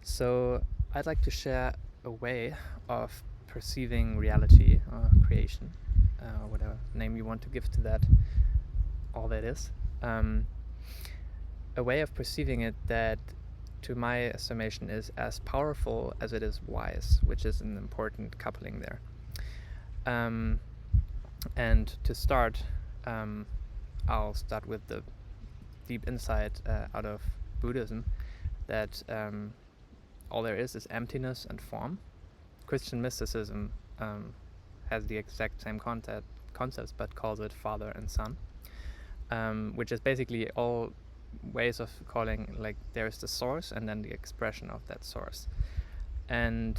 So I'd like to share a way of perceiving reality or creation, or whatever name you want to give to that, all that is. A way of perceiving it that, to my estimation, is as powerful as it is wise, which is an important coupling there. And to start, I'll start with the deep insight out of Buddhism that all there is emptiness and form. Christian mysticism has the exact same concepts, but calls it Father and Son, which is basically all ways of calling, like, there's the source and then the expression of that source. And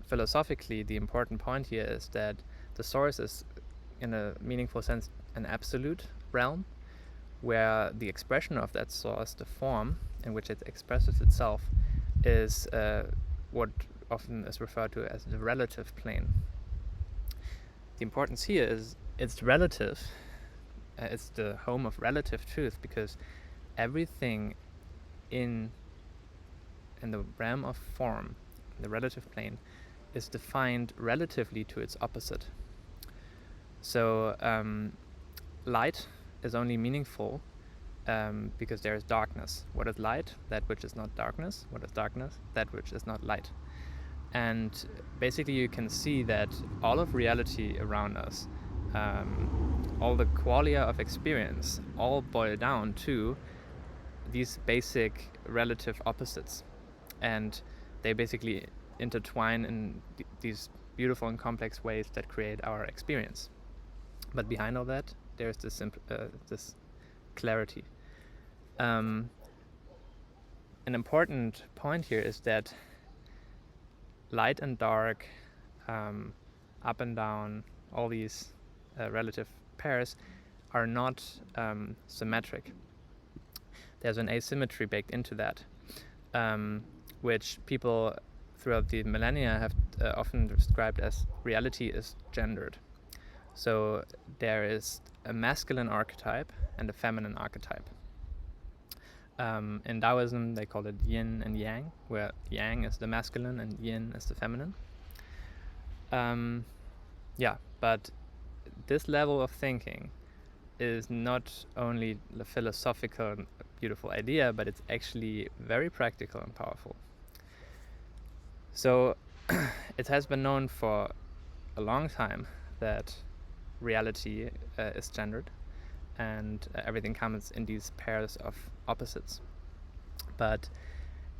philosophically, the important point here is that the source is, in a meaningful sense, an absolute realm, where the expression of that source, the form in which it expresses itself, is what often is referred to as the relative plane. The importance here is it's relative. It's the home of relative truth, because everything in the realm of form, the relative plane, is defined relatively to its opposite. So light is only meaningful because there is darkness. What is light? That which is not darkness. What is darkness? That which is not light. And basically you can see that all of reality around us, all the qualia of experience, all boil down to these basic relative opposites. And they basically intertwine in these beautiful and complex ways that create our experience. But behind all that, there's this clarity. An important point here is that light and dark, up and down, all these relative pairs are not symmetric. There's an asymmetry baked into that, which people throughout the millennia have often described as reality is gendered. So there is a masculine archetype and a feminine archetype. In Taoism, they call it yin and yang, where yang is the masculine and yin is the feminine. But this level of thinking is not only a philosophical and beautiful idea, but it's actually very practical and powerful. So it has been known for a long time that reality is gendered, and everything comes in these pairs of opposites. But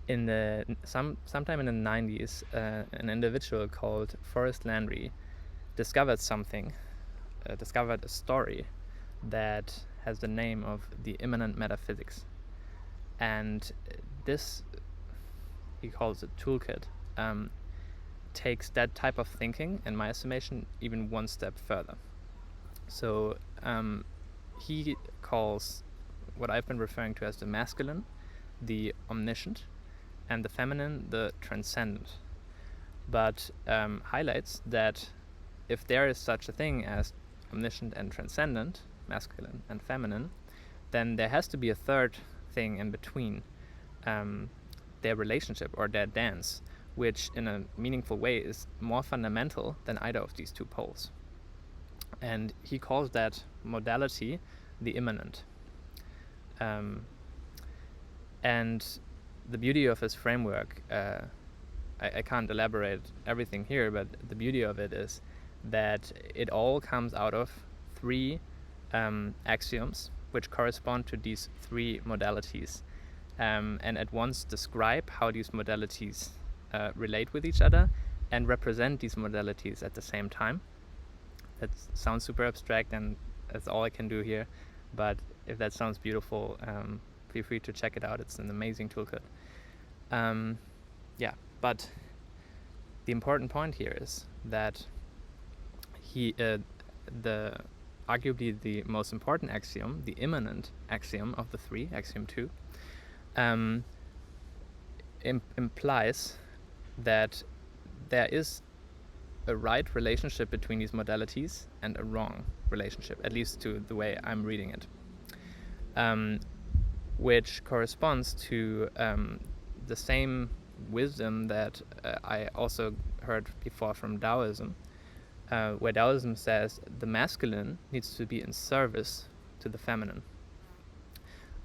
in sometime in the 90s, an individual called Forrest Landry discovered a story that has the name of the Immanent Metaphysics. And this, he calls it toolkit, takes that type of thinking, in my estimation, even one step further. So he calls what I've been referring to as the masculine the omniscient, and the feminine the transcendent, but highlights that if there is such a thing as omniscient and transcendent, masculine and feminine, then there has to be a third thing in between, their relationship or their dance, which in a meaningful way is more fundamental than either of these two poles. And he calls that modality the immanent. And the beauty of his framework, I can't elaborate everything here, but the beauty of it is that it all comes out of three axioms which correspond to these three modalities, and at once describe how these modalities relate with each other and represent these modalities at the same time. That sounds super abstract, and that's all I can do here, but if that sounds beautiful, feel free to check it out. It's an amazing toolkit. But the important point here is that arguably the most important axiom, the immanent axiom of the three, axiom 2, implies that there is a right relationship between these modalities and a wrong relationship, at least to the way I'm reading it, which corresponds to the same wisdom that I also heard before from Taoism, where Taoism says the masculine needs to be in service to the feminine.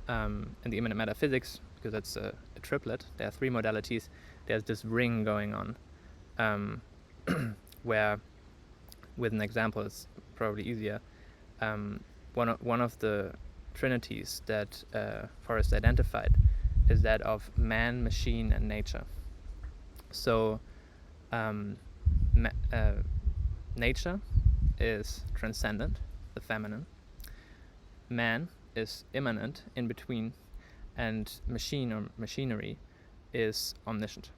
In the Immanent Metaphysics, because it's a triplet, there are 3 modalities, there's this ring going on, where, with an example it's probably easier, one of the trinities that Forrest identified is that of man, machine, and nature. So nature is transcendent, the feminine. Man is immanent, in between, and machine or machinery is omniscient.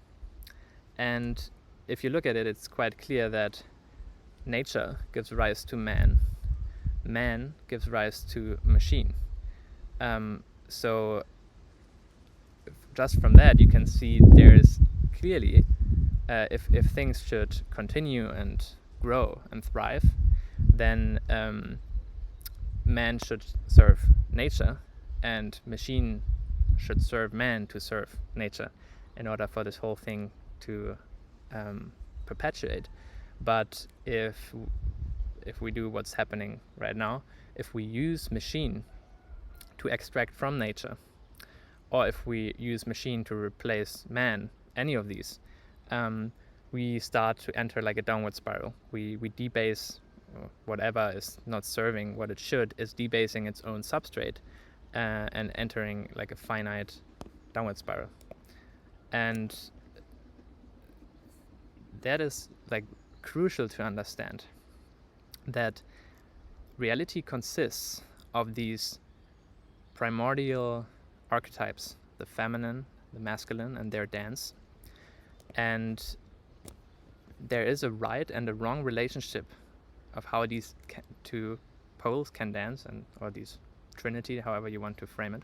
And if you look at it, it's quite clear that nature gives rise to man, man gives rise to machine. So just from that you can see there is clearly, if things should continue and grow and thrive, then man should serve nature and machine should serve man to serve nature in order for this whole thing to perpetuate. But if we do what's happening right now, if we use machine to extract from nature, or if we use machine to replace man, any of these, we start to enter like a downward spiral. We debase whatever is not serving what it should, is debasing its own substrate and entering like a finite downward spiral. And that is like crucial to understand, that reality consists of these primordial archetypes, the feminine, the masculine, and their dance. And there is a right and a wrong relationship of how these 2 poles can dance, and or these trinity, however you want to frame it.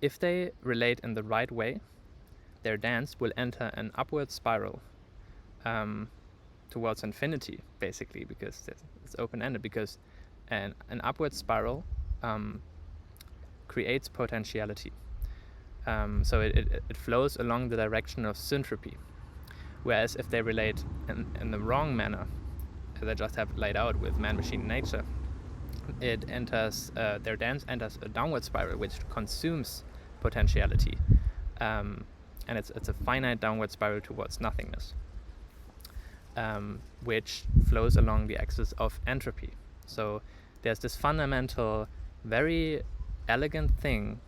If they relate in the right way, their dance will enter an upward spiral towards infinity, basically, because it's open-ended, because an upward spiral creates potentiality. So it flows along the direction of syntropy. Whereas if they relate in the wrong manner, as I just have laid out with man, machine, nature, it enters, their dance enters a downward spiral which consumes potentiality. And it's a finite downward spiral towards nothingness, which flows along the axis of entropy. So there's this fundamental, very elegant thing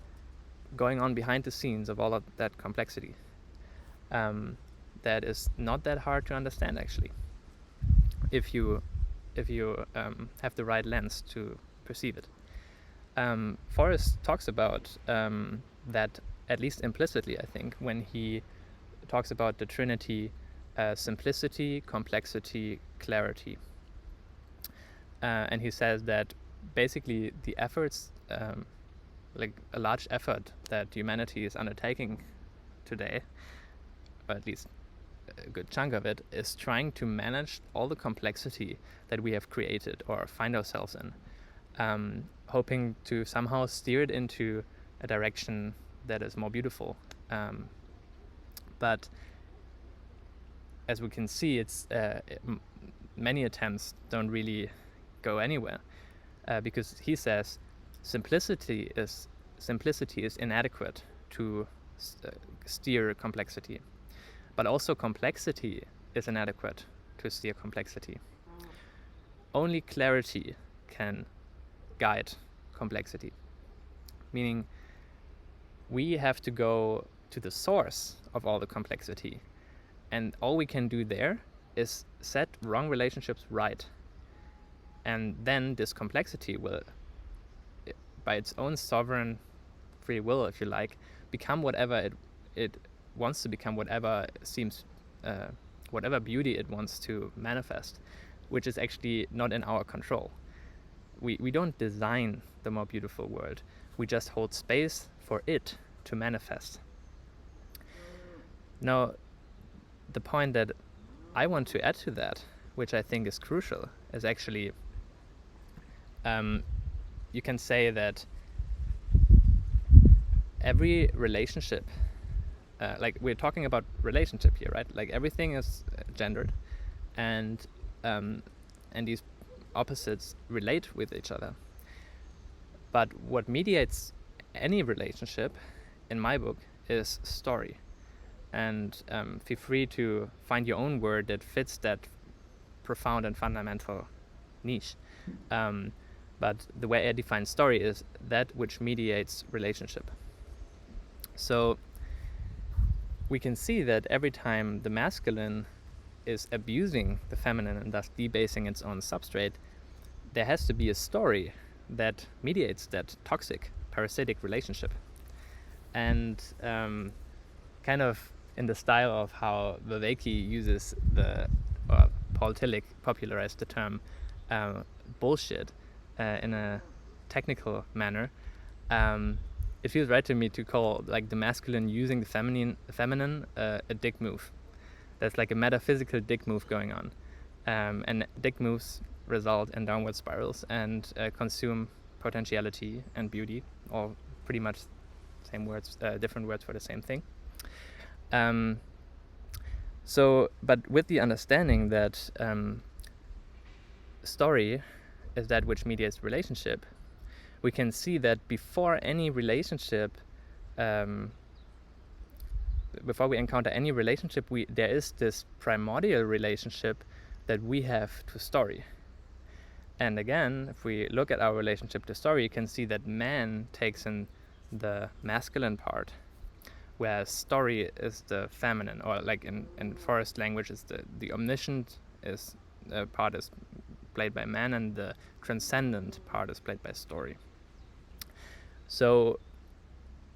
going on behind the scenes of all of that complexity, that is not that hard to understand, actually, if you have the right lens to perceive it. Forrest talks about that, at least implicitly, I think, when he talks about the trinity: simplicity, complexity, clarity. And he says that basically the efforts, like a large effort that humanity is undertaking today, or at least a good chunk of it, is trying to manage all the complexity that we have created or find ourselves in, hoping to somehow steer it into a direction that is more beautiful. But as we can see, it's many attempts don't really go anywhere, because he says simplicity is inadequate to steer complexity, but also complexity is inadequate to steer complexity. Only clarity can guide complexity, meaning we have to go to the source of all the complexity, and all we can do there is set wrong relationships right, and then this complexity will, by its own sovereign free will, if you like, become whatever it wants to become, whatever seems, whatever beauty it wants to manifest, which is actually not in our control. We don't design the more beautiful world. We just hold space for it to manifest. Now, the point that I want to add to that, which I think is crucial, is actually, you can say that every relationship, like we're talking about relationship here, right? Like everything is gendered, and these opposites relate with each other. But what mediates any relationship, in my book, is story. And feel free to find your own word that fits that profound and fundamental niche. But the way I define story is that which mediates relationship. So we can see that every time the masculine is abusing the feminine and thus debasing its own substrate, there has to be a story that mediates that toxic, parasitic relationship. And kind of in the style of how Viveki uses Paul Tillich popularized the term bullshit in a technical manner, it feels right to me to call like the masculine using the feminine a dick move. There's like a metaphysical dick move going on, and dick moves result in downward spirals and consume potentiality and beauty, all pretty much same words, different words for the same thing. But with the understanding that story is that which mediates relationship, we can see that before any relationship, before we encounter any relationship, there is this primordial relationship that we have to story. And again, if we look at our relationship to story, you can see that man takes in the masculine part, whereas story is the feminine, or like in forest language is the omniscient part is played by man, and the transcendent part is played by story. So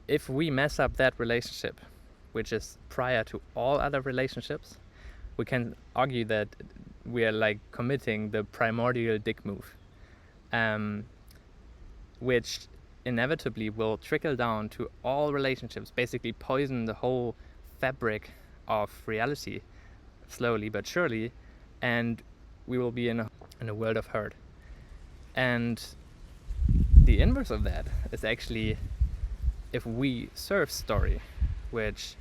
if we mess up that relationship, which is prior to all other relationships, we can argue that we are like committing the primordial dick move, which inevitably will trickle down to all relationships, basically poison the whole fabric of reality slowly but surely, and we will be in a world of hurt. And the inverse of that is actually if we serve story, which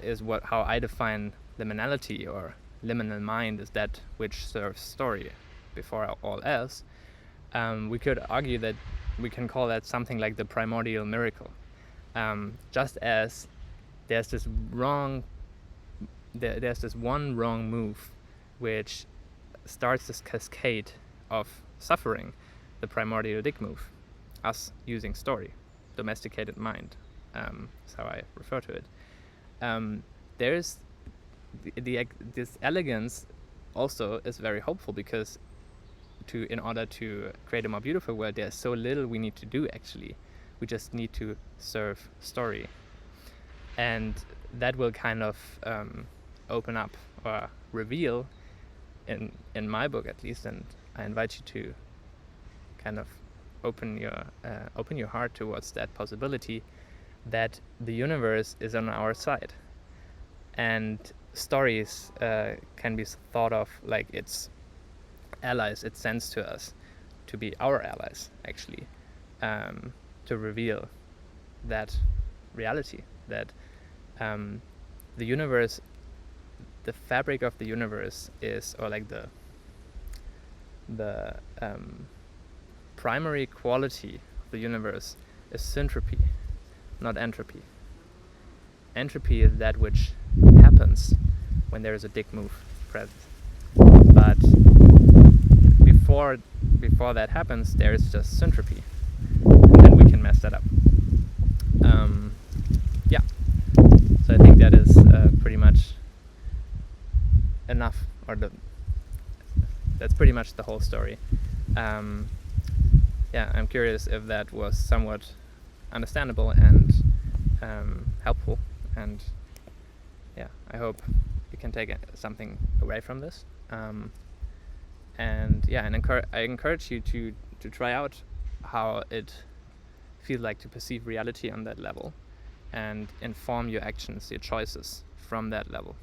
is how I define liminality, or liminal mind is that which serves story before all else. We could argue that we can call that something like the primordial miracle. Just as there's this one wrong move which starts this cascade of suffering, the primordial dick move, us using story, domesticated mind, is how I refer to it. There's this elegance also is very hopeful, because in order to create a more beautiful world, there's so little we need to do actually. We just need to serve story. And that will kind of open up or reveal, in my book at least, and I invite you to kind of open your heart towards that possibility, that the universe is on our side. And stories can be thought of like its allies it sends to us, to be our allies actually, to reveal that reality, that the universe, the fabric of the universe is, or like the primary quality of the universe is syntropy, not entropy. Entropy is that which happens when there is a dick move present. But before that happens, there is just syntropy, and then we can mess that up. Yeah. So I think that is pretty much enough, or that's pretty much the whole story. Yeah, I'm curious if that was somewhat understandable and helpful, and yeah, I hope you can take something away from this. And yeah, and I encourage you to try out how it feels like to perceive reality on that level, and inform your actions, your choices from that level.